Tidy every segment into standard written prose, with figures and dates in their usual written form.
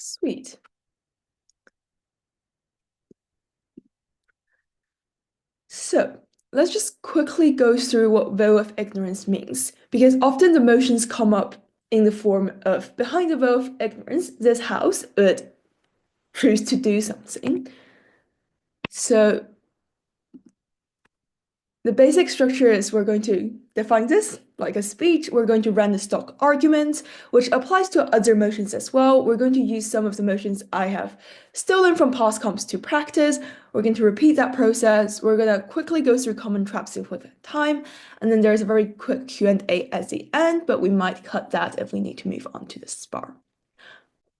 Sweet. So let's just quickly go through what veil of ignorance means, because often the motions come up in the form of behind the veil of ignorance, this house would choose to do something. So the basic structure is we're going to define this like a speech. We're going to run the stock arguments, which applies to other motions as well. We're going to use some of the motions I have stolen from past comps to practice. We're going to repeat that process. We're going to quickly go through common traps with time. And then there's a very quick Q&A at the end, but we might cut that if we need to move on to the spar.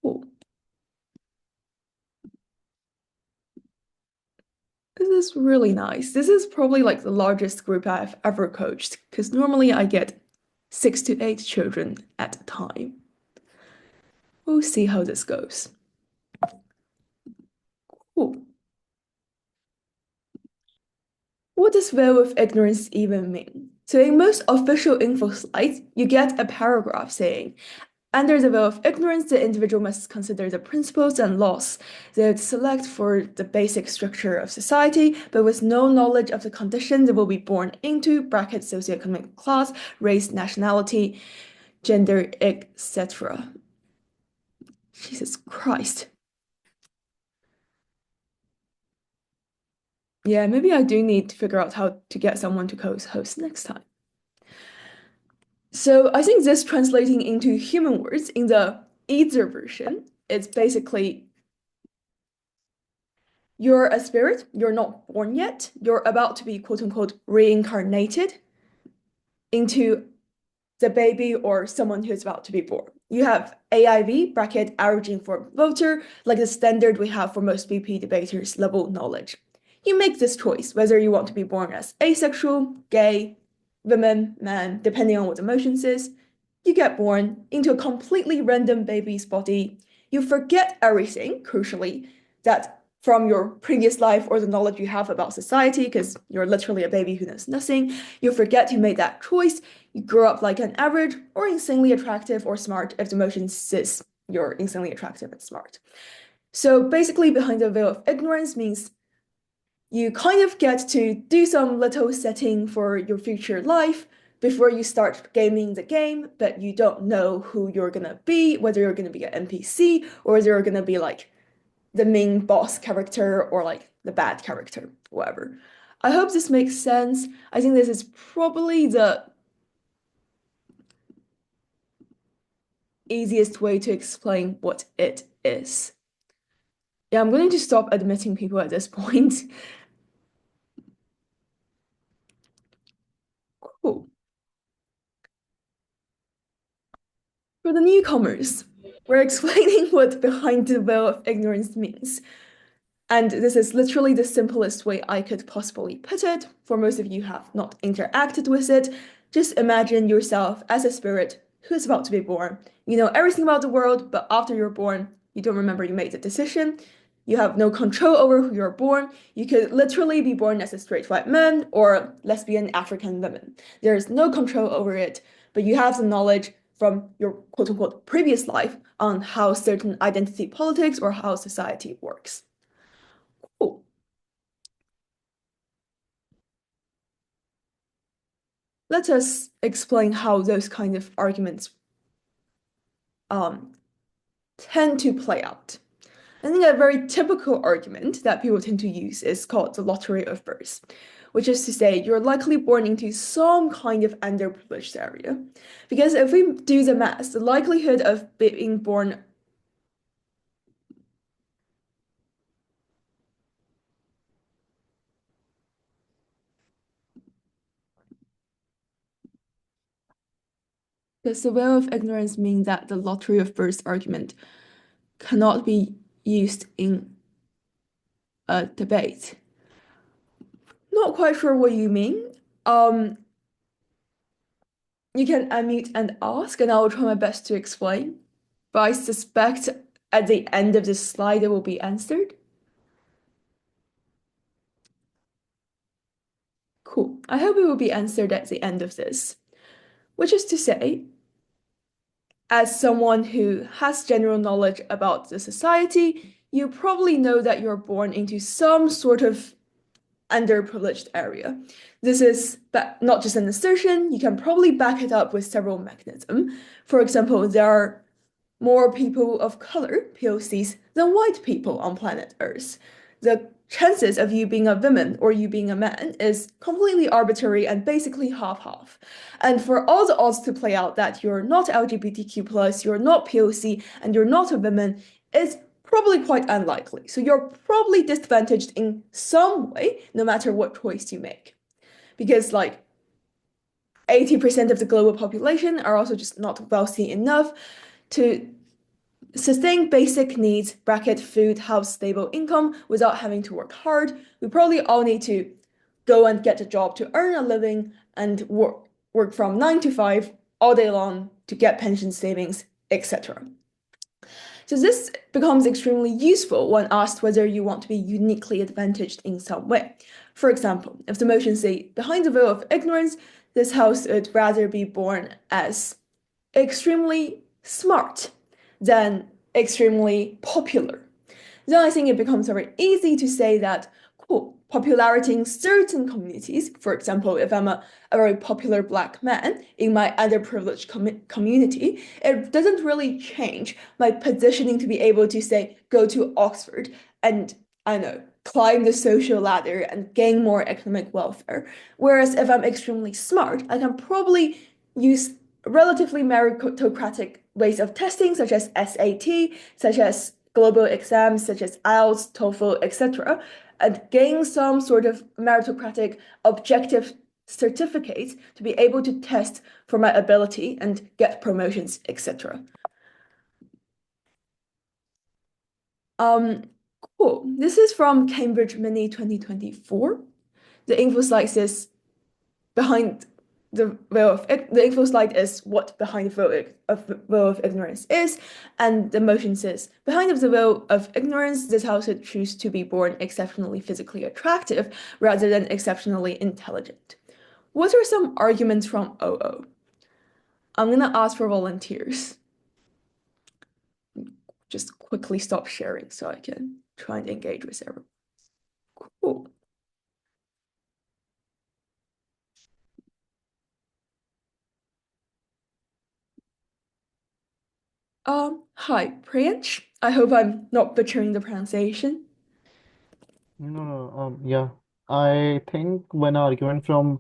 Cool. This is really nice. This is probably like the largest group I've ever coached, because normally I get 6 to 8 children at a time. We'll see how this goes. Cool. What does veil of ignorance even mean? So in most official info slides, you get a paragraph saying, under the veil of ignorance, the individual must consider the principles and laws they would select for the basic structure of society, but with no knowledge of the condition they will be born into, bracket socioeconomic class, race, nationality, gender, etc. Jesus Christ. Yeah, maybe I do need to figure out how to get someone to co-host next time. So I think this translating into human words in the either version, it's basically you're a spirit, you're not born yet, you're about to be quote unquote reincarnated into the baby or someone who's about to be born. You have AIV, bracket average informed voter, like the standard we have for most BP debaters level knowledge. You make this choice whether you want to be born as asexual, gay, woman, man, depending on what emotions is. You get born into a completely random baby's body. You forget everything, crucially, that from your previous life or the knowledge you have about society, because you're literally a baby who knows nothing. You forget you made that choice. You grow up like an average or insanely attractive or smart if the emotion says you're insanely attractive and smart. So basically, behind the veil of ignorance means you kind of get to do some little setting for your future life before you start gaming the game, but you don't know who you're gonna be, whether you're gonna be an NPC or whether you're gonna be like the main boss character or like the bad character, whatever. I hope this makes sense. I think this is probably the easiest way to explain what it is. Yeah, I'm going to stop admitting people at this point. Cool. For the newcomers, we're explaining what behind the veil of ignorance means. And this is literally the simplest way I could possibly put it. For most of you who have not interacted with it, just imagine yourself as a spirit who's about to be born. You know everything about the world, but after you're born, you don't remember you made the decision. You have no control over who you're born. You could literally be born as a straight white man or lesbian African woman. There is no control over it, but you have the knowledge from your quote unquote previous life on how certain identity politics or how society works. Cool. Let us explain how those kind of arguments um, tend to play out. I think a very typical argument that people tend to use is called the lottery of birth, which is to say you're likely born into some kind of underprivileged area. Because if we do the math, the likelihood of being born the survival of ignorance means that the lottery of birth argument cannot be used in a debate. Not quite sure what you mean. You can unmute and ask, and I will try my best to explain. But I suspect at the end of this slide it will be answered. Cool. I hope it will be answered at the end of this. Which is to say, as someone who has general knowledge about the society, you probably know that you're born into some sort of underprivileged area. This is not just an assertion, you can probably back it up with several mechanisms. For example, there are more people of color, POCs, than white people on planet Earth. The chances of you being a woman or you being a man is completely arbitrary and basically half-half. And for all the odds to play out that you're not LGBTQ+, you're not POC, and you're not a woman, is probably quite unlikely. So you're probably disadvantaged in some way, no matter what choice you make. Because like 80% of the global population are also just not wealthy enough to sustain basic needs, bracket food, house, stable income without having to work hard. We probably all need to go and get a job to earn a living and work from 9 to 5 all day long to get pension savings, etc. So this becomes extremely useful when asked whether you want to be uniquely advantaged in some way. For example, if the motion say, behind the veil of ignorance, this house would rather be born as extremely smart than extremely popular. Then I think it becomes very easy to say that, cool, popularity in certain communities, for example, if I'm a very popular Black man in my underprivileged community, it doesn't really change my positioning to be able to say, go to Oxford and, I know, climb the social ladder and gain more economic welfare. Whereas if I'm extremely smart, I can probably use relatively meritocratic ways of testing, such as SAT, such as global exams, such as IELTS, TOEFL, etc., and gain some sort of meritocratic objective certificates to be able to test for my ability and get promotions, etc. Um, cool. This is from Cambridge Mini 2024. The info slide says behind the info slide is what behind the veil of ignorance is, and the motion says behind the veil of ignorance, this house would choose to be born exceptionally physically attractive rather than exceptionally intelligent. What are some arguments from OO? I'm gonna ask for volunteers. Just quickly stop sharing so I can try and engage with everyone. Cool. Hi, Priyansh. I hope I'm not butchering the pronunciation. No, no, yeah. I think one argument from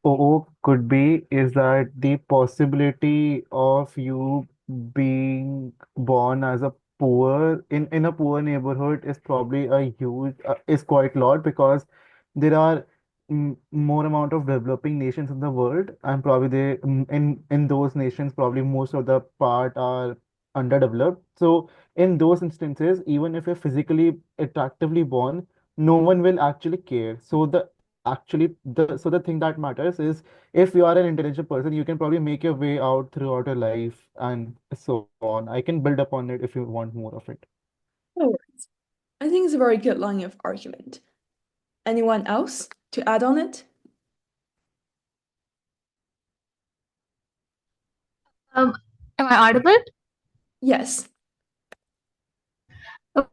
OO could be is that the possibility of you being born as a in a poor neighborhood is probably a huge is quite lot because there are more amount of developing nations in the world, and probably in those nations probably most of the part are underdeveloped. So in those instances, even if you're physically attractively born, no one will actually care. So the thing that matters is if you are an intelligent person, you can probably make your way out throughout your life and so on. I can build upon it if you want more of it. No worries. I think it's a very good line of argument. Anyone else to add on it? Um, am I audible? Yes.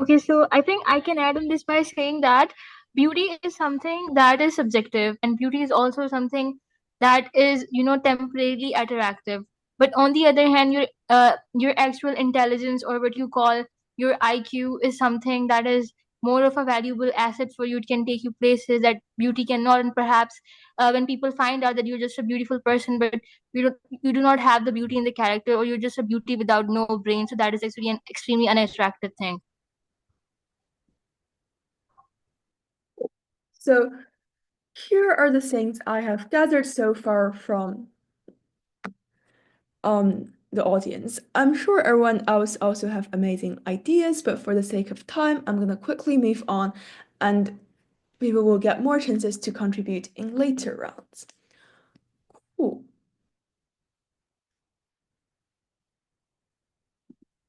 Okay, so I think I can add on this by saying that beauty is something that is subjective, and beauty is also something that is, temporarily attractive. But on the other hand, your actual intelligence, or what you call your IQ, is something that is more of a valuable asset for you. It can take you places that beauty cannot, and perhaps when people find out that you're just a beautiful person, but you do not have the beauty in the character, or you're just a beauty without no brain, so that is actually an extremely unattractive thing. So here are the things I have gathered so far from the audience. I'm sure everyone else also have amazing ideas, but for the sake of time, I'm gonna quickly move on and people will get more chances to contribute in later rounds. Cool.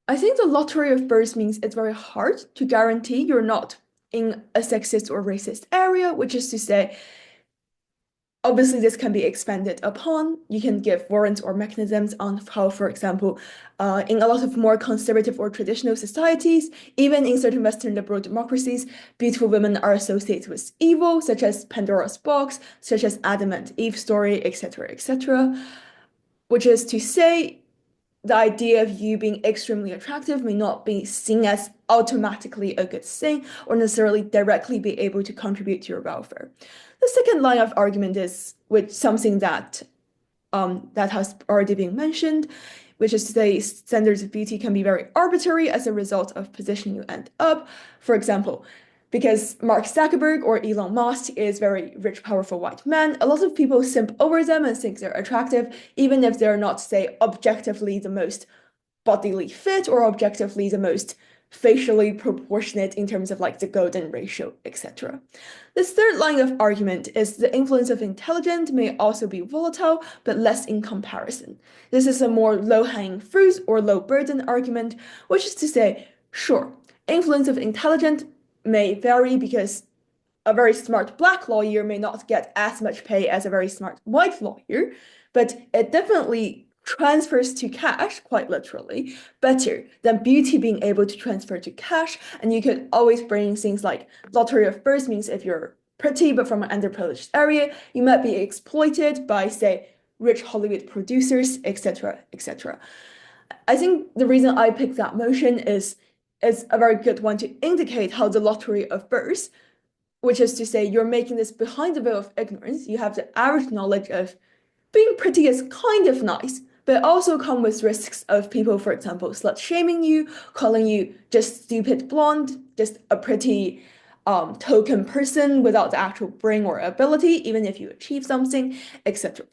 I think the lottery of birds means it's very hard to guarantee you're not in a sexist or racist area, which is to say, Obviously, this can be expanded upon. You can give warrants or mechanisms on how, for example, in a lot of more conservative or traditional societies, even in certain Western liberal democracies, beautiful women are associated with evil, such as Pandora's box, such as Adam and Eve story, etc., etc. Which is to say, the idea of you being extremely attractive may not be seen as automatically a good thing or necessarily directly be able to contribute to your welfare. The second line of argument is with something that has already been mentioned, which is to say standards of beauty can be very arbitrary as a result of position you end up. For example, because Mark Zuckerberg or Elon Musk is very rich, powerful white man, a lot of people simp over them and think they're attractive, even if they're not, say, objectively the most bodily fit or objectively the most facially proportionate in terms of like the golden ratio, etc. This third line of argument is the influence of intelligence may also be volatile, but less in comparison. This is a more low-hanging fruit or low-burden argument, which is to say, sure, influence of intelligence may vary because a very smart black lawyer may not get as much pay as a very smart white lawyer, but it definitely transfers to cash, quite literally, better than beauty being able to transfer to cash. And you could always bring things like lottery of birth means if you're pretty but from an underprivileged area, you might be exploited by, say, rich Hollywood producers, etc., etc. I think the reason I picked that motion is a very good one to indicate how the lottery of birth, which is to say you're making this behind the veil of ignorance. You have the average knowledge of being pretty is kind of nice, but also come with risks of people, for example, slut shaming you, calling you just stupid blonde, just a pretty token person without the actual brain or ability, even if you achieve something, etc.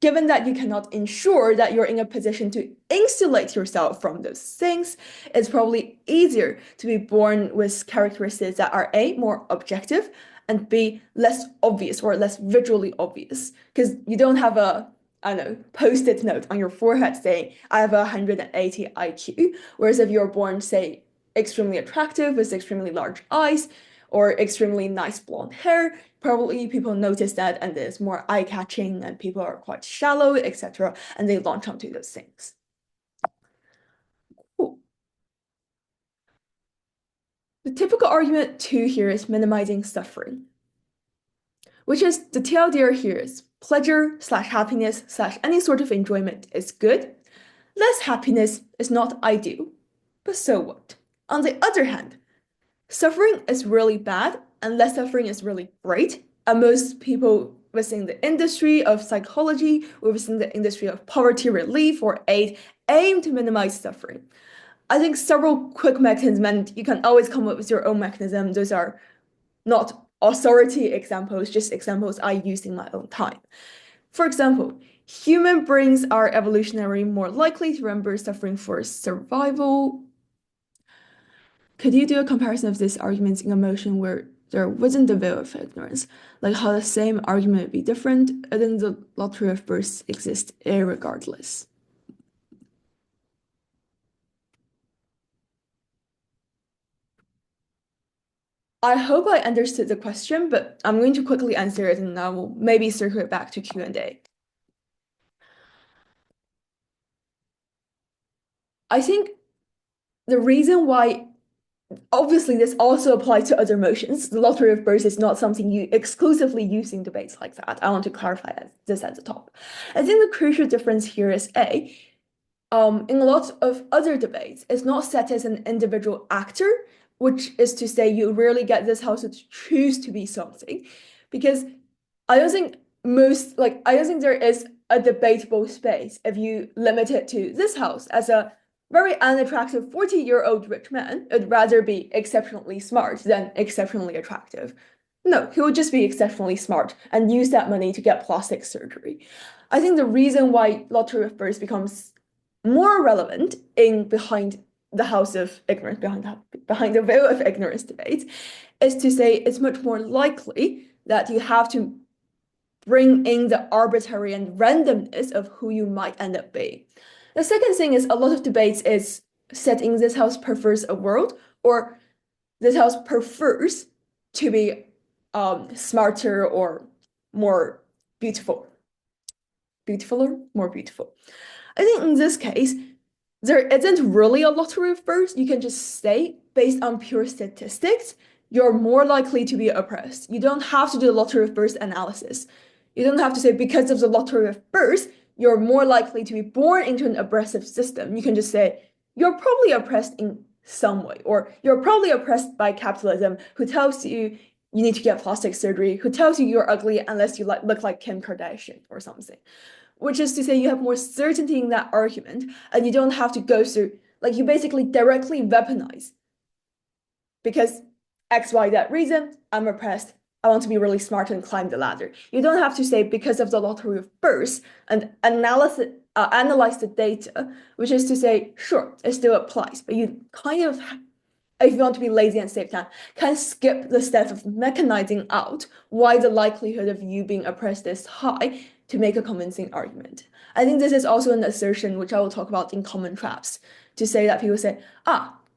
Given that you cannot ensure that you're in a position to insulate yourself from those things, it's probably easier to be born with characteristics that are A, more objective, and B, less obvious or less visually obvious. Because you don't have a, I don't know, post-it note on your forehead saying, I have a 180 IQ. Whereas if you're born, say, extremely attractive with extremely large eyes, or extremely nice blonde hair, probably people notice that and it's more eye-catching and people are quite shallow, etc. And they launch onto those things. Cool. The typical argument too here is minimizing suffering, which is the TLDR here is pleasure slash happiness slash any sort of enjoyment is good. Less happiness is not ideal, but so what? On the other hand, suffering is really bad and less suffering is really great. And most people within the industry of psychology or within the industry of poverty relief or aid aim to minimize suffering. I think several quick mechanisms, and you can always come up with your own mechanism. Those are not authority examples, just examples I used in my own time. For example, human brains are evolutionarily more likely to remember suffering for survival. Could you do a comparison of these arguments in a motion where there wasn't the veil of ignorance? Like how the same argument would be different, and then the lottery of births exists irregardless. I hope I understood the question, but I'm going to quickly answer it and I will maybe circle it back to Q&A. I think the reason why, obviously this also applies to other motions. The lottery of births is not something you exclusively use in debates like that. I want to clarify this at the top. I think the crucial difference here is A, in a lot of other debates, it's not set as an individual actor, which is to say you rarely get this house to choose to be something, because I don't think I don't think there is a debatable space if you limit it to this house as a very unattractive 40-year-old rich man. It'd rather be exceptionally smart than exceptionally attractive. No, he would just be exceptionally smart and use that money to get plastic surgery. I think the reason why lottery of births becomes more relevant in behind the house of ignorance, behind the veil of ignorance debate, is to say it's much more likely that you have to bring in the arbitrary and randomness of who you might end up being. The second thing is a lot of debates is setting this house prefers a world or this house prefers to be smarter or more beautiful. Beautifuler, more beautiful. I think in this case, there isn't really a lottery of birds. You can just say, based on pure statistics, you're more likely to be oppressed. You don't have to do the lottery of birds analysis. You don't have to say, because of the lottery of birds, you're more likely to be born into an oppressive system. You can just say, you're probably oppressed in some way, or you're probably oppressed by capitalism, who tells you you need to get plastic surgery, who tells you you're ugly unless you look like Kim Kardashian or something. Which is to say you have more certainty in that argument, and you don't have to go through, like, you basically directly weaponize. Because X, Y, that reason, I'm oppressed. I want to be really smart and climb the ladder. You don't have to say because of the lottery of births and analyze the data, which is to say, sure, it still applies, but you kind of, if you want to be lazy and save time, can skip the step of mechanizing out why the likelihood of you being oppressed is high to make a convincing argument. I think this is also an assertion which I will talk about in common traps, to say that people say,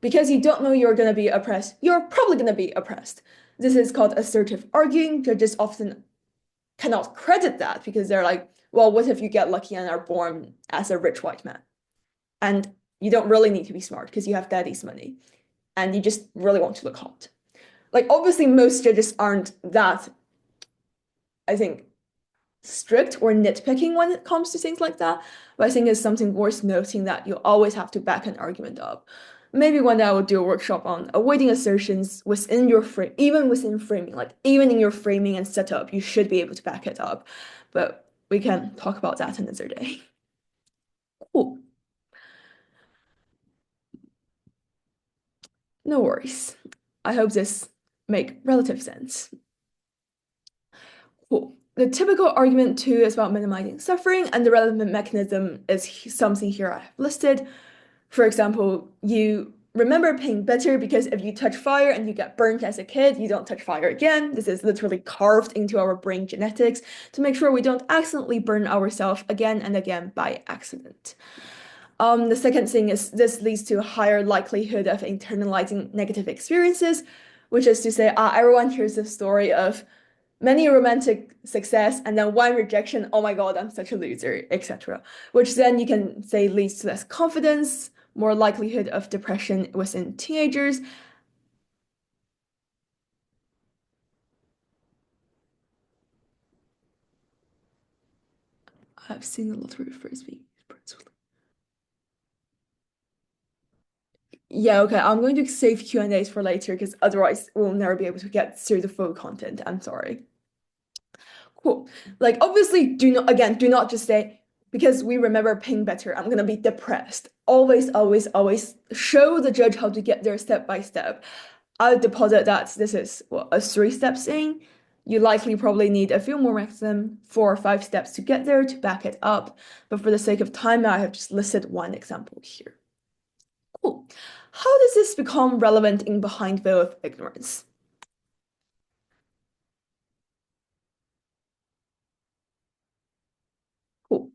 because you don't know you're going to be oppressed, you're probably going to be oppressed. This is called assertive arguing. Judges often cannot credit that because they're like, well, what if you get lucky and are born as a rich white man? And you don't really need to be smart because you have daddy's money and you just really want to look hot. Like, obviously, most judges aren't that, I think, strict or nitpicking when it comes to things like that, but I think it's something worth noting that you always have to back an argument up. Maybe one day I will do a workshop on avoiding assertions within your frame, even within framing, like even in your framing and setup, you should be able to back it up. But we can talk about that another day. Cool. No worries. I hope this make relative sense. Cool. The typical argument too is about minimizing suffering, and the relevant mechanism is something here I have listed. For example, you remember pain better because if you touch fire and you get burnt as a kid, you don't touch fire again. This is literally carved into our brain genetics to make sure we don't accidentally burn ourselves again and again by accident. The second thing is this leads to a higher likelihood of internalizing negative experiences, which is to say, everyone hears the story of many romantic success and then one rejection, oh my God, I'm such a loser, etc. Which then you can say leads to less confidence, more likelihood of depression within teenagers. I've seen a lot of frisbee. Yeah, okay, I'm going to save Q&As for later because otherwise we'll never be able to get through the full content. I'm sorry. Cool. Like, obviously, do not just say, because we remember pain better, I'm gonna be depressed. Always, always, always show the judge how to get there step by step. I would deposit that this is a 3-step thing. You likely probably need a few more, maximum 4 or 5 steps to get there to back it up. But for the sake of time, I have just listed one example here. Cool. How does this become relevant in behind veil of ignorance? Cool.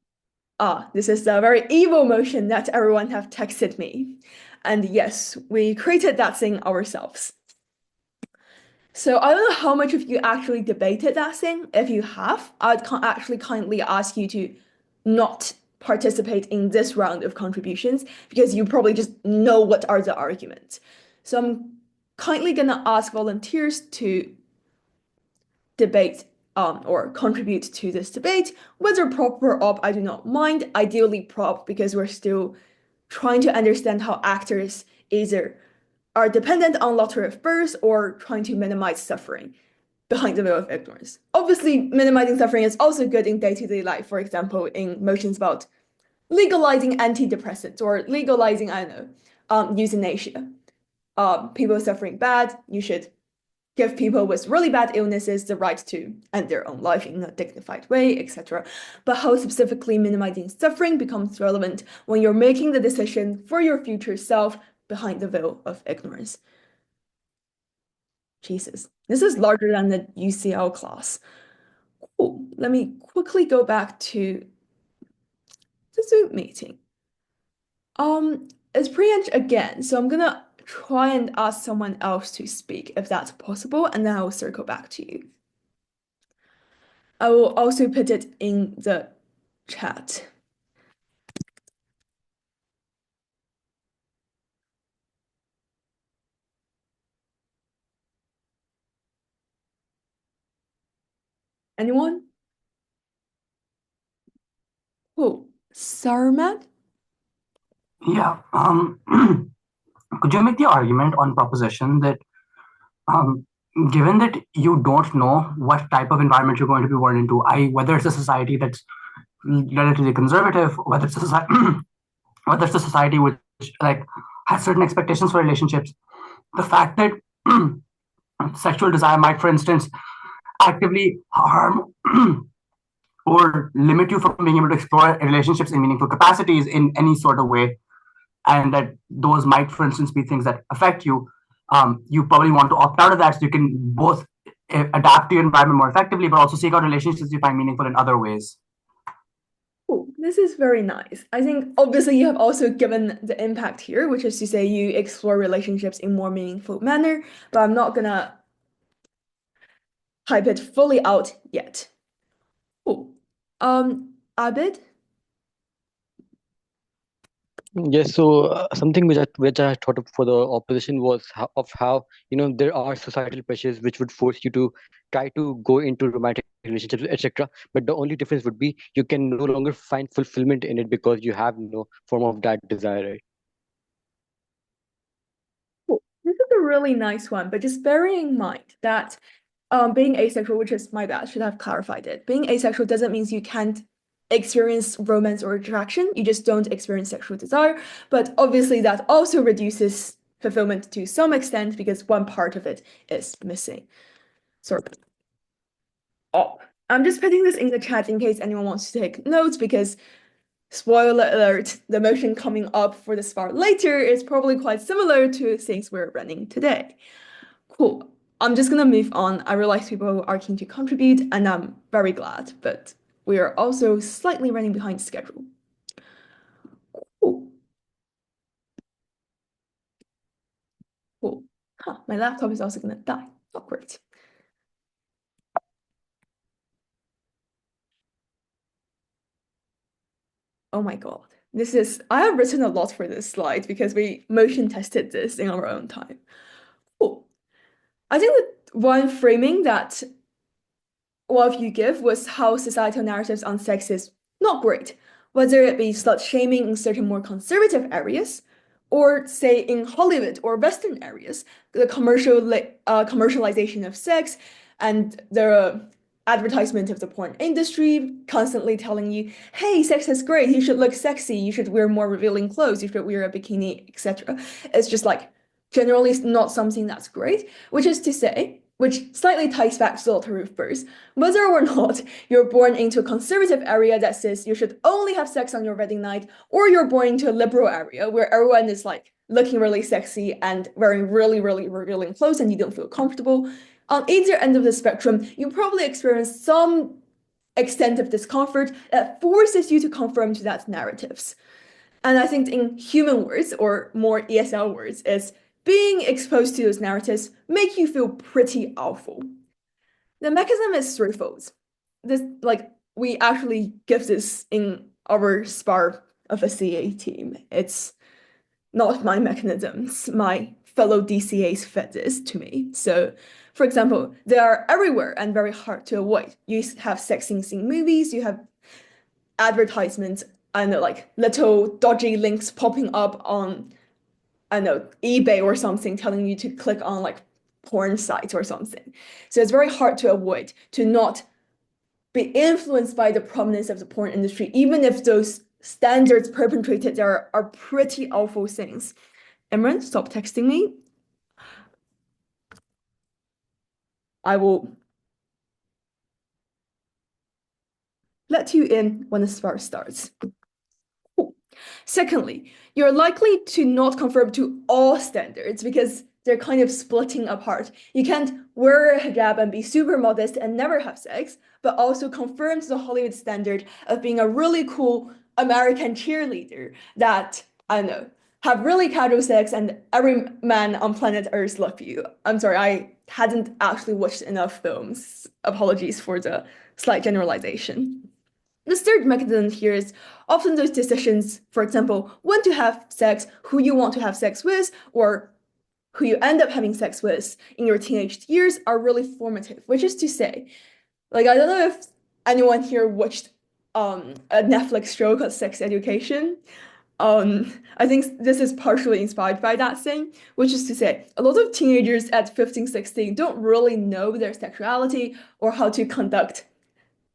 This is a very evil motion that everyone have texted me. And yes, we created that thing ourselves. So I don't know how much of you actually debated that thing. If you have, I'd actually kindly ask you to not participate in this round of contributions because you probably just know what are the arguments. So I'm kindly gonna ask volunteers to debate or contribute to this debate. Whether prop or op, I do not mind. Ideally prop because we're still trying to understand how actors either are dependent on lottery of birth or trying to minimize suffering behind the veil of ignorance. Obviously, minimizing suffering is also good in day-to-day life. For example, in motions about legalizing antidepressants or legalizing, I don't know, euthanasia. People suffering bad, you should give people with really bad illnesses the right to end their own life in a dignified way, etc. But how specifically minimizing suffering becomes relevant when you're making the decision for your future self behind the veil of ignorance. Jesus, this is larger than the UCL class. Cool. Let me quickly go back to the Zoom meeting. It's pre-eng again, so I'm gonna try and ask someone else to speak if that's possible, and then I will circle back to you. I will also put it in the chat. Anyone? Oh, Sarmad? Yeah. Could you make the argument on proposition that um, given that you don't know what type of environment you're going to be born into, whether it's a society that's relatively conservative, whether it's a society, whether it's a society which like has certain expectations for relationships, the fact that sexual desire might, for instance, actively harm or limit you from being able to explore relationships in meaningful capacities in any sort of way, and that those might, for instance, be things that affect you, you probably want to opt out of that so you can both adapt to your environment more effectively, but also seek out relationships you find meaningful in other ways. Oh, this is very nice. I think obviously you have also given the impact here, which is to say you explore relationships in more meaningful manner, but I'm not gonna type it fully out yet. Oh, Abid? Yes, so something which I thought of for the opposition was how there are societal pressures which would force you to try to go into romantic relationships, etc. But the only difference would be you can no longer find fulfillment in it because you have no form of that desire, right? Cool. This is a really nice one, but just bearing in mind that being asexual, which is my bad, should have clarified it. Being asexual doesn't mean you can't experience romance or attraction. You just don't experience sexual desire. But obviously that also reduces fulfillment to some extent because one part of it is missing. Sort of. Oh, I'm just putting this in the chat in case anyone wants to take notes because spoiler alert, the motion coming up for the part later is probably quite similar to things we're running today. Cool. I'm just gonna move on. I realize people are keen to contribute, and I'm very glad, but we are also slightly running behind schedule. Cool. Cool. Huh, my laptop is also gonna die. Awkward. Oh my God. I have written a lot for this slide because we motion tested this in our own time. Cool. I think that one framing that one of you give was how societal narratives on sex is not great, whether it be slut shaming in certain more conservative areas, or say in Hollywood or Western areas, the commercialization of sex and the advertisement of the porn industry constantly telling you, hey, sex is great, you should look sexy, you should wear more revealing clothes, you should wear a bikini, etc. It's just like generally not something that's great, which is to say, which slightly ties back to the roof first, whether or not you're born into a conservative area that says you should only have sex on your wedding night, or you're born into a liberal area where everyone is like looking really sexy and wearing really, really revealing clothes and you don't feel comfortable. On either end of the spectrum, you probably experience some extent of discomfort that forces you to conform to that narratives. And I think in human words, or more ESL words, is being exposed to those narratives make you feel pretty awful. The mechanism is threefold. We actually give this in our SPAR of a CA team. It's not my mechanisms. My fellow DCAs fed this to me. So, for example, they are everywhere and very hard to avoid. You have sex scenes in movies, you have advertisements and like little dodgy links popping up on, I don't know, eBay or something telling you to click on like porn sites or something. So it's very hard to avoid, to not be influenced by the prominence of the porn industry, even if those standards perpetrated there are pretty awful things. Imran, stop texting me. I will let you in when the spark starts. Cool. Secondly, you're likely to not conform to all standards because they're kind of splitting apart. You can't wear a hijab and be super modest and never have sex, but also conform to the Hollywood standard of being a really cool American cheerleader that, I don't know, have really casual sex and every man on planet Earth love you. I'm sorry, I hadn't actually watched enough films. Apologies for the slight generalization. The third mechanism here is often those decisions, for example, when to have sex, who you want to have sex with, or who you end up having sex with in your teenage years are really formative, which is to say, like, I don't know if anyone here watched a Netflix show called Sex Education. I think this is partially inspired by that thing, which is to say, a lot of teenagers at 15, 16 don't really know their sexuality or how to conduct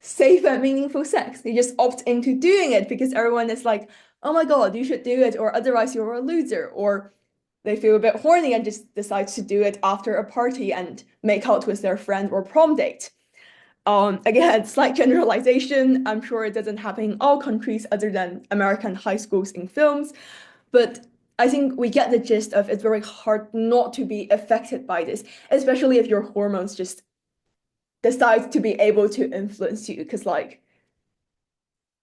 safe and meaningful sex. They just opt into doing it because everyone is like, oh my God, you should do it, or otherwise you're a loser, or they feel a bit horny and just decide to do it after a party and make out with their friend or prom date. Again, slight generalization. I'm sure it doesn't happen in all countries other than American high schools in films, but I think we get the gist of it's very hard not to be affected by this, especially if your hormones just decide to be able to influence you, because like,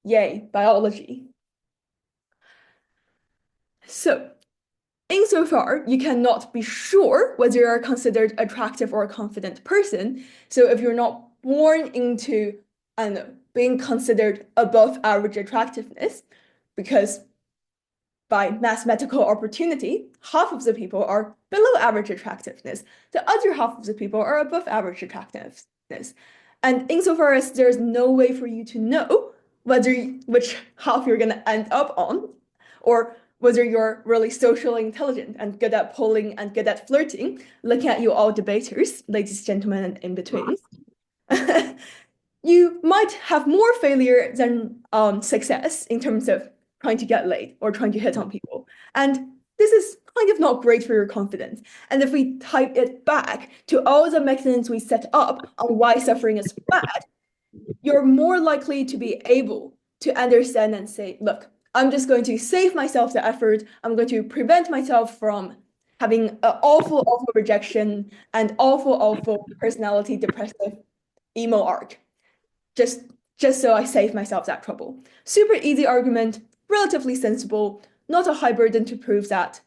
yay, biology. So, insofar, you cannot be sure whether you're considered attractive or a confident person. So if you're not born into, I don't know, being considered above average attractiveness, because by mathematical opportunity, half of the people are below average attractiveness. The other half of the people are above average attractiveness. And insofar as there's no way for you to know which half you're going to end up on, or whether you're really socially intelligent and good at polling and good at flirting, looking at you all debaters, ladies, gentlemen, and in between, you might have more failure than success in terms of trying to get laid or trying to hit on people. And this is kind of not great for your confidence. And if we type it back to all the mechanisms we set up on why suffering is bad, you're more likely to be able to understand and say, look, I'm just going to save myself the effort. I'm going to prevent myself from having an awful, awful rejection and awful, awful personality depressive emo arc. Just so I save myself that trouble. Super easy argument, relatively sensible, not a high burden to prove that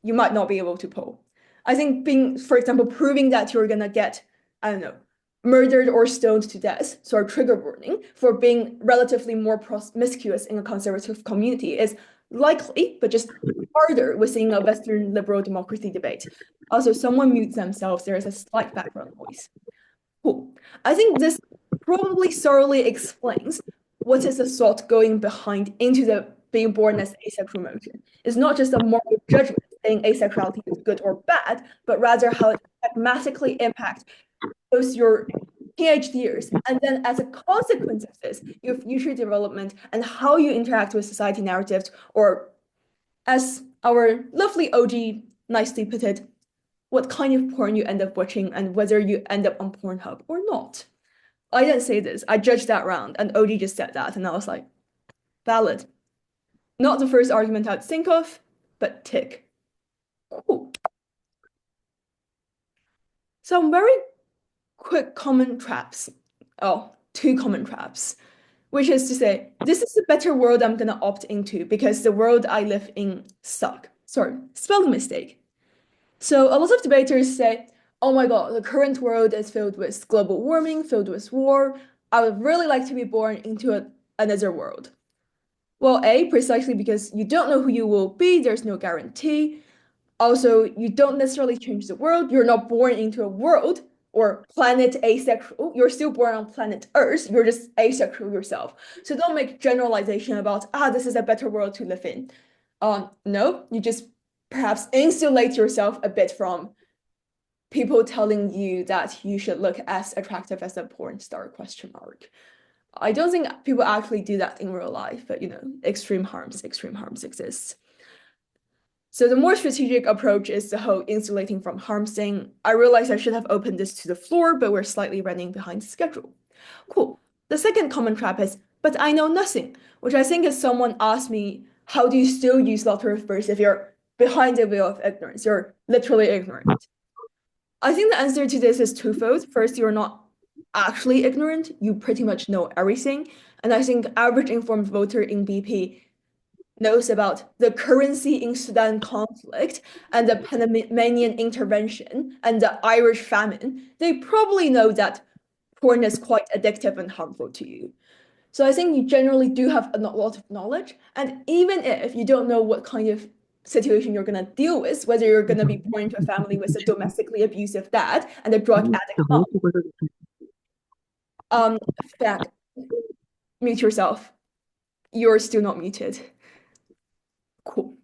you might not be able to pull. I think for example, proving that you're gonna get, I don't know, murdered or stoned to death, so a trigger warning for being relatively more promiscuous in a conservative community is likely, but just harder within a Western liberal democracy debate. Also, someone mutes themselves, there is a slight background noise. Cool. I think this probably thoroughly explains what is the thought going behind into the being born as asexual motion. It's not just a moral judgment saying asexuality is good or bad, but rather how it pragmatically impacts both your teenage years, and then as a consequence of this, your future development and how you interact with society narratives, or as our lovely OG nicely put it, what kind of porn you end up watching and whether you end up on Pornhub or not. I didn't say this, I judged that round, and OG just said that, and I was like, valid. Not the first argument I'd think of, but tick. Cool. Some very quick common traps. Oh, two common traps. Which is to say, this is a better world I'm gonna opt into because the world I live in suck. Sorry, spelling mistake. So a lot of debaters say, oh my God, the current world is filled with global warming, filled with war. I would really like to be born into another world. Well, A, precisely because you don't know who you will be, there's no guarantee. Also, you don't necessarily change the world. You're not born into a world or planet asexual. You're still born on planet Earth. You're just asexual yourself. So don't make generalization about, this is a better world to live in. No, you just perhaps insulate yourself a bit from people telling you that you should look as attractive as a porn star, question mark. I don't think people actually do that in real life, but extreme harms exist. So the more strategic approach is the whole insulating from harm thing. I realize I should have opened this to the floor, but we're slightly running behind schedule. Cool. The second common trap is, but I know nothing, which I think is someone asked me, how do you still use lottery of birth if you're behind the veil of ignorance? You're literally ignorant. I think the answer to this is twofold. First, you're not actually ignorant. You pretty much know everything. And I think average informed voter in BP knows about the currency in Sudan conflict and the Panamanian intervention and the Irish famine, they probably know that porn is quite addictive and harmful to you. So I think you generally do have a lot of knowledge. And even if you don't know what kind of situation you're going to deal with, whether you're going to be born into a family with a domestically abusive dad and a drug addict mom, fact, mute yourself. You're still not muted. Cool.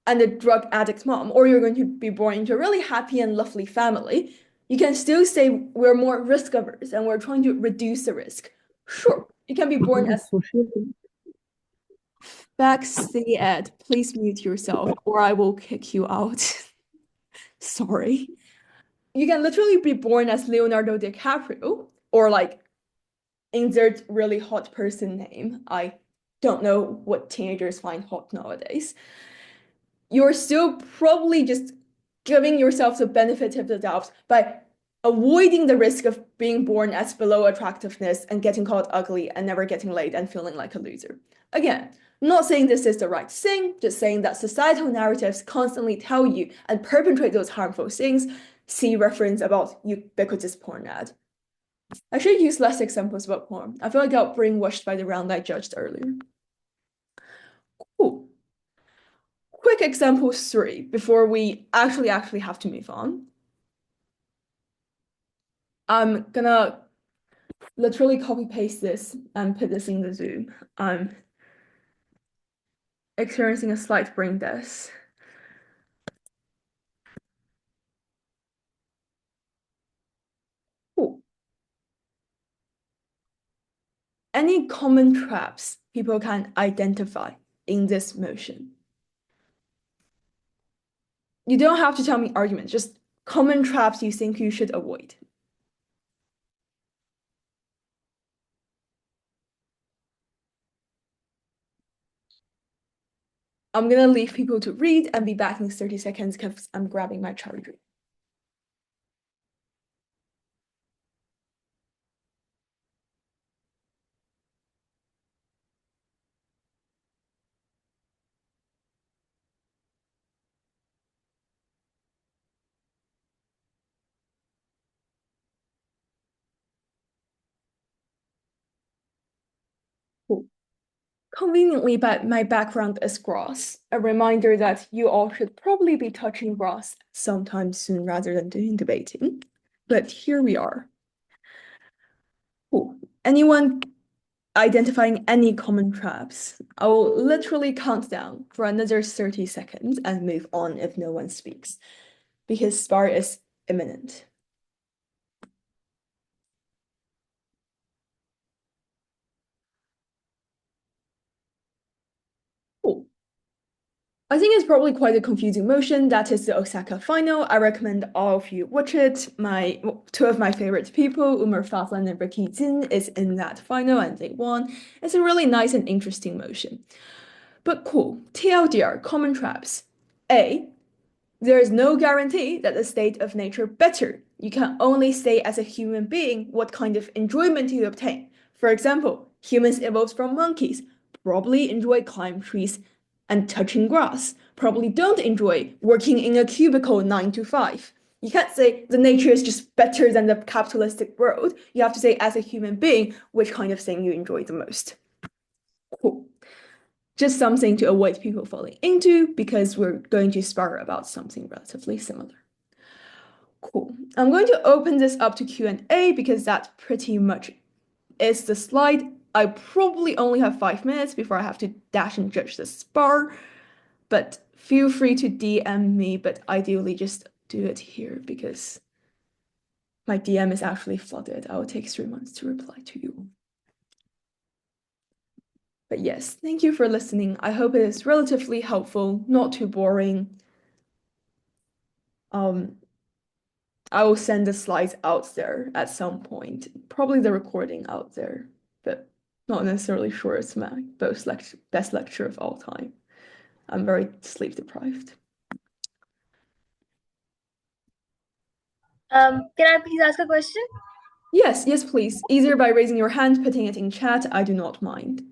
And a drug addict mom, or you're going to be born into a really happy and lovely family, you can still say we're more risk averse and we're trying to reduce the risk. Sure, you can be born as Ed, please mute yourself or I will kick you out. Sorry. You can literally be born as Leonardo DiCaprio or like insert really hot person name. I don't know what teenagers find hot nowadays. You're still probably just giving yourself the benefit of the doubt by avoiding the risk of being born as below attractiveness and getting called ugly and never getting laid and feeling like a loser. Again, I'm not saying this is the right thing, just saying that societal narratives constantly tell you and perpetrate those harmful things. See reference about ubiquitous porn ad. I should use less examples about porn. I feel like I got brainwashed by the round I judged earlier. Cool. Quick example 3 before we actually have to move on. I'm gonna literally copy paste this and put this in the Zoom. I'm experiencing a slight brain death. Cool. Any common traps people can identify in this motion? You don't have to tell me arguments, just common traps you think you should avoid. I'm gonna leave people to read and be back in 30 seconds because I'm grabbing my charger. Cool. Conveniently, but my background is grass, a reminder that you all should probably be touching grass sometime soon rather than doing debating. But here we are. Cool. Anyone identifying any common traps? I will literally count down for another 30 seconds and move on if no one speaks, because SPAR is imminent. Cool. I think it's probably quite a confusing motion. That is the Osaka final. I recommend all of you watch it. Two of my favorite people, Umar Fazlan and Ricky Jin, is in that final and they won. It's a really nice and interesting motion. But cool. TLDR, common traps. A, there is no guarantee that the state of nature better. You can only say as a human being what kind of enjoyment you obtain. For example, humans evolved from monkeys, probably enjoy climbing trees and touching grass, probably don't enjoy working in a cubicle 9 to 5. You can't say the nature is just better than the capitalistic world. You have to say as a human being which kind of thing you enjoy the most. Cool. Just something to avoid people falling into because we're going to spar about something relatively similar. Cool. I'm going to open this up to Q&A because that pretty much is the slide. I probably only have 5 minutes before I have to dash and judge the spar, but feel free to DM me, but ideally just do it here because my DM is actually flooded. I will take 3 months to reply to you. But yes, thank you for listening. I hope it is relatively helpful, not too boring. I will send the slides out there at some point, probably the recording out there, but not necessarily sure it's my best lecture of all time. I'm very sleep deprived. Can I please ask a question? Yes, please. Either by raising your hand, putting it in chat, I do not mind.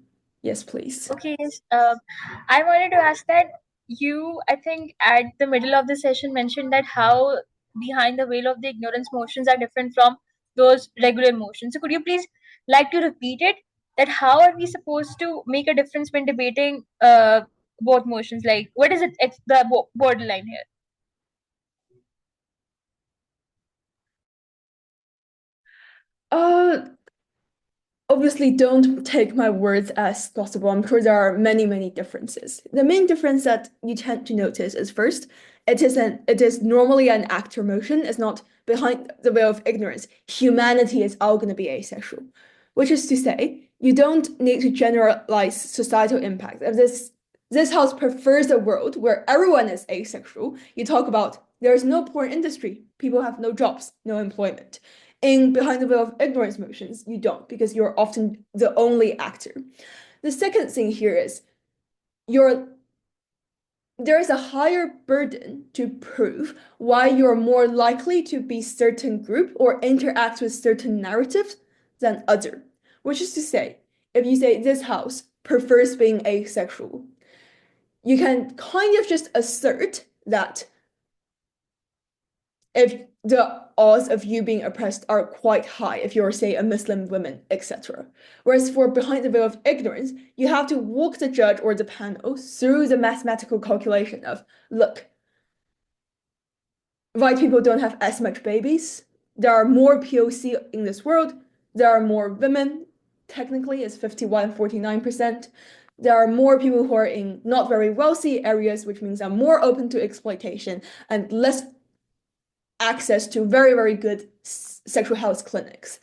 Yes, please. Okay, yes. I wanted to ask that you, I think, at the middle of the session mentioned that how behind the veil of the ignorance motions are different from those regular motions. So could you please like to repeat it? That how are we supposed to make a difference when debating both motions? Like, what is it? It's the borderline here. Obviously, don't take my words as gospel. I'm sure there are many, many differences. The main difference that you tend to notice is first, it is normally an actor motion. It's not behind the veil of ignorance. Humanity is all going to be asexual, which is to say, you don't need to generalize societal impact. If this house prefers a world where everyone is asexual, you talk about there's no porn industry, people have no jobs, no employment. In behind the veil of ignorance motions, you don't, because you're often the only actor. The second thing here is there is a higher burden to prove why you're more likely to be certain group or interact with certain narratives than other. Which is to say, if you say this house prefers being asexual, you can kind of just assert that if the odds of you being oppressed are quite high, if you're, say, a Muslim woman, etc. Whereas for behind the veil of ignorance, you have to walk the judge or the panel through the mathematical calculation of, look, white people don't have as much babies. There are more POC in this world. There are more women. Technically, it's 51, 49%. There are more people who are in not very wealthy areas, which means are more open to exploitation and less access to very, very good sexual health clinics.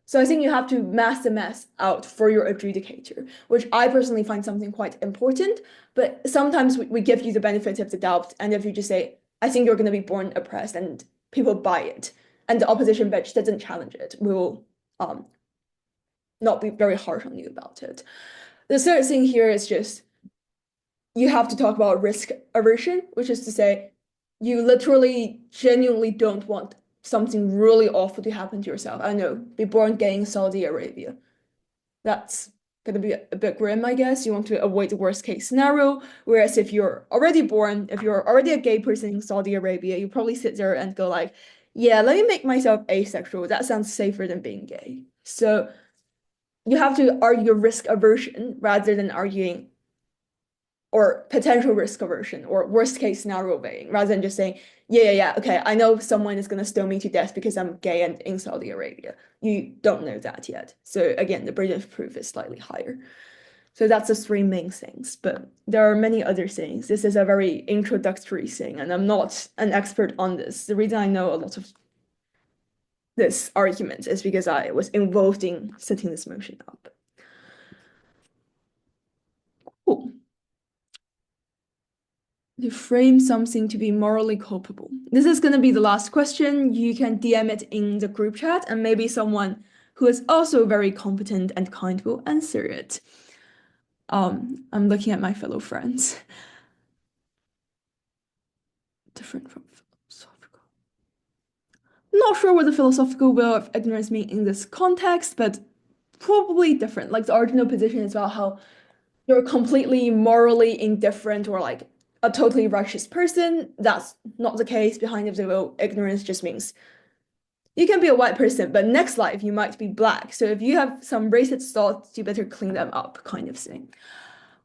So I think you have to math the math out for your adjudicator, which I personally find something quite important. But sometimes we give you the benefit of the doubt, and if you just say, I think you're going to be born oppressed, and people buy it, and the opposition bench doesn't challenge it, we will not be very harsh on you about it. The third thing here is just you have to talk about risk aversion, which is to say, you literally genuinely don't want something really awful to happen to yourself. I know, be born gay in Saudi Arabia. That's gonna be a bit grim, I guess. You want to avoid the worst case scenario. Whereas if you're already born, if you're already a gay person in Saudi Arabia, you probably sit there and go like, yeah, let me make myself asexual. That sounds safer than being gay. So you have to argue risk aversion rather than arguing or potential risk aversion or worst case scenario weighing, rather than just saying, yeah, okay, I know someone is gonna stone me to death because I'm gay and in Saudi Arabia. You don't know that yet. So again, the burden of proof is slightly higher. So that's the three main things, but there are many other things. This is a very introductory thing, and I'm not an expert on this. The reason I know a lot of this argument is because I was involved in setting this motion up. Cool. To frame something to be morally culpable. This is going to be the last question. You can DM it in the group chat, and maybe someone who is also very competent and kind will answer it. I'm looking at my fellow friends. Different from philosophical. Not sure what the philosophical will of ignorance mean in this context, but probably different. Like the original position is about how you're completely morally indifferent or like a totally righteous person. That's not the case. Behind the veil, ignorance just means you can be a white person, but next life you might be black. So if you have some racist thoughts, you better clean them up, kind of thing.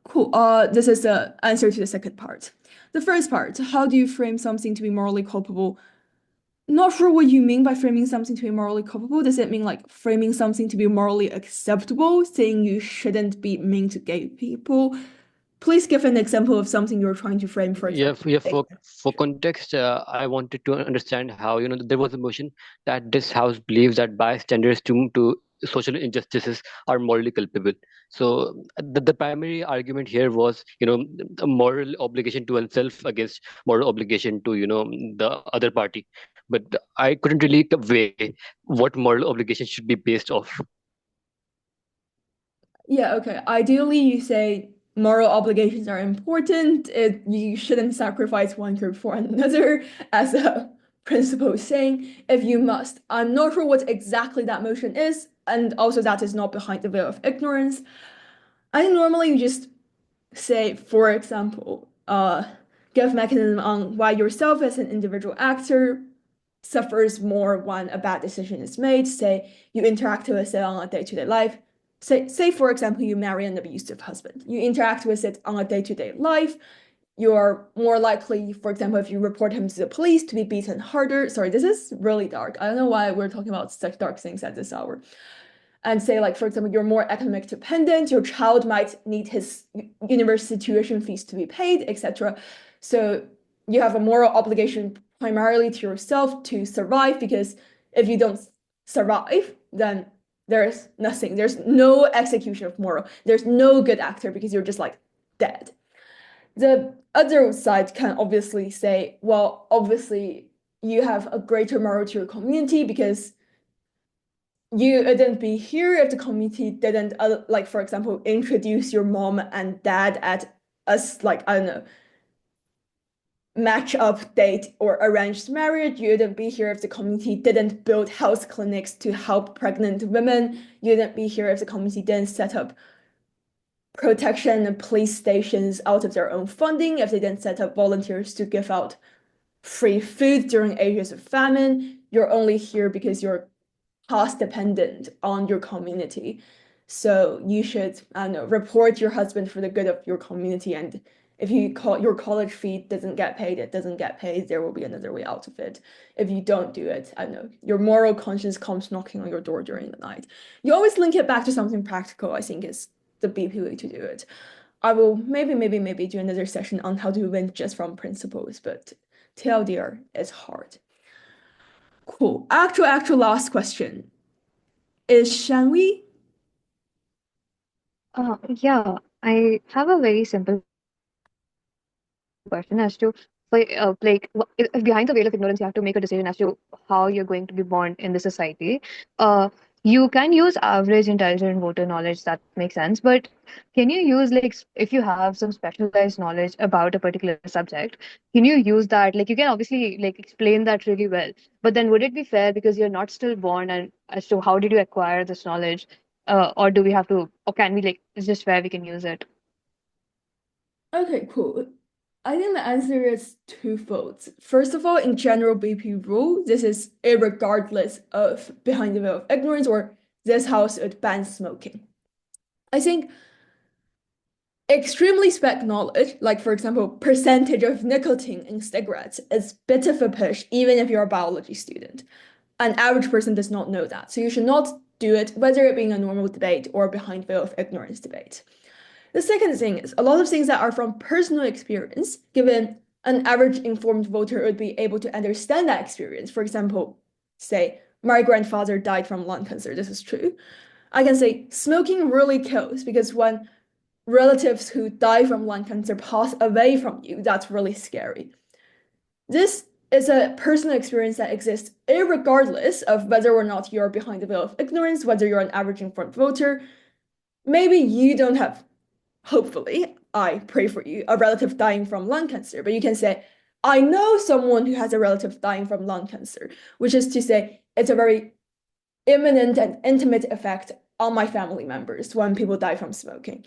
Cool. This is the answer to the second part. The first part, how do you frame something to be morally culpable? Not sure what you mean by framing something to be morally culpable. Does it mean like framing something to be morally acceptable, saying you shouldn't be mean to gay people? Please give an example of something you're trying to frame, for Yeah, example. for context, I wanted to understand how, there was a motion that this house believes that bystanders to social injustices are morally culpable. So the primary argument here was, a moral obligation to oneself against moral obligation to, the other party. But I couldn't really weigh what moral obligation should be based off. Yeah, okay. Ideally, you say moral obligations are important. You shouldn't sacrifice one group for another, as a principle is saying, if you must. I'm not sure what exactly that motion is, and also that is not behind the veil of ignorance. I think normally you just say, for example, give mechanism on why yourself as an individual actor suffers more when a bad decision is made. Say you interact with it on a day-to-day life. Say for example, you marry an abusive husband. You interact with it on a day-to-day life. You're more likely, for example, if you report him to the police, to be beaten harder. Sorry, this is really dark. I don't know why we're talking about such dark things at this hour. And say, like, for example, you're more economic dependent, your child might need his university tuition fees to be paid, etc. So you have a moral obligation primarily to yourself to survive, because if you don't survive, then there's nothing. There's no execution of moral. There's no good actor because you're just like dead. The other side can obviously say, well, obviously you have a greater moral to your community because you wouldn't be here if the community didn't, like, for example, introduce your mom and dad at us, like, I don't know, match up date or arranged marriage. You wouldn't be here if the community didn't build health clinics to help pregnant women. You wouldn't be here if the community didn't set up protection and police stations out of their own funding, if they didn't set up volunteers to give out free food during ages of famine. You're only here because you're cost dependent on your community. So you should, I don't know, report your husband for the good of your community. And if you call your college fee doesn't get paid, it doesn't get paid. There will be another way out of it. If you don't do it, I don't know, your moral conscience comes knocking on your door during the night. You always link it back to something practical, I think is the BP way to do it. I will maybe do another session on how to win just from principles, but TLDR is hard. Cool. Actual last question. Is Shanwi? Yeah, I have a very simple question as to, like, if behind the veil of ignorance, you have to make a decision as to how you're going to be born in the society. Uh, you can use average intelligent voter knowledge, that makes sense. But can you use, like, if you have some specialized knowledge about a particular subject, can you use that? Like, you can obviously like explain that really well. But then would it be fair because you're not still born, and as to how did you acquire this knowledge? Or do we have to, or can we, like, is this where we can use it? Okay, cool. I think the answer is twofold. First of all, in general BP rule, this is irregardless of behind the veil of ignorance or this house would ban smoking. I think extremely spec knowledge, like for example, percentage of nicotine in cigarettes, is bit of a push, even if you're a biology student. An average person does not know that. So you should not do it, whether it being a normal debate or behind veil of ignorance debate. The second thing is a lot of things that are from personal experience, given an average informed voter would be able to understand that experience. For example, say, my grandfather died from lung cancer. This is true. I can say smoking really kills because when relatives who die from lung cancer pass away from you, that's really scary. This is a personal experience that exists irregardless of whether or not you're behind the veil of ignorance, whether you're an average informed voter. Maybe you don't have, hopefully, I pray for you, a relative dying from lung cancer, but you can say, I know someone who has a relative dying from lung cancer, which is to say, it's a very imminent and intimate effect on my family members when people die from smoking.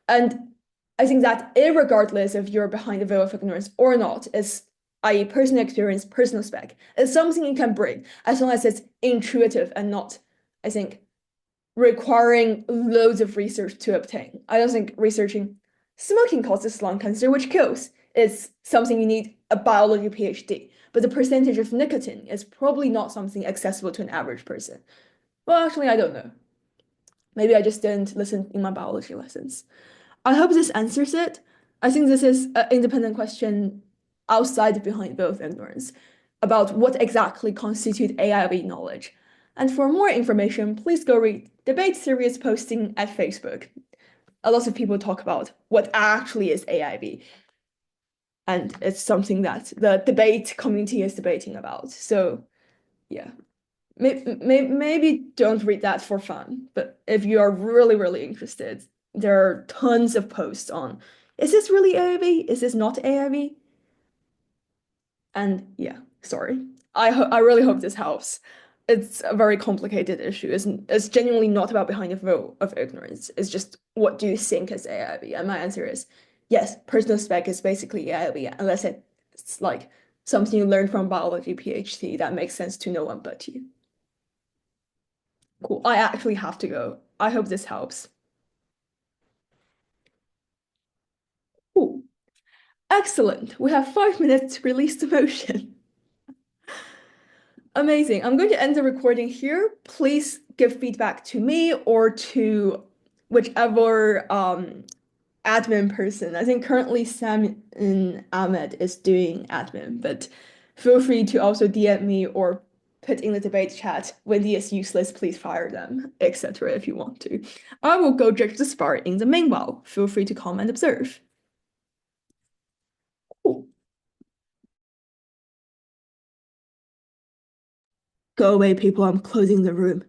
And I think that irregardless if you're behind the veil of ignorance or not, is i.e. personal experience, personal spec, is something you can bring as long as it's intuitive and not, I think, requiring loads of research to obtain. I don't think researching smoking causes lung cancer, which kills, is something you need a biology PhD. But the percentage of nicotine is probably not something accessible to an average person. Well, actually, I don't know. Maybe I just didn't listen in my biology lessons. I hope this answers it. I think this is an independent question outside behind both ignorance about what exactly constitute AIV knowledge. And for more information, please go read debate series posting at Facebook. A lot of people talk about what actually is AIV. And it's something that the debate community is debating about. So yeah, maybe don't read that for fun. But if you are really, really interested, there are tons of posts on, is this really AIV? Is this not AIV? And yeah, sorry. I really hope this helps. it's a very complicated issue. It's genuinely not about behind a veil of ignorance. It's just what do you think is AIB? And my answer is yes, personal spec is basically AIB, unless it's like something you learned from biology PhD that makes sense to no one but you. Cool. I actually have to go. I hope this helps. Cool. Excellent. We have 5 minutes to release the motion. Amazing. I'm going to end the recording here. Please give feedback to me or to whichever admin person. I think currently Sam and Ahmed is doing admin, but feel free to also DM me or put in the debate chat, Wendy is useless, please fire them, etc. if you want to. I will go judge the spar in the meanwhile. Feel free to come and observe. Cool. Go away, people. I'm closing the room.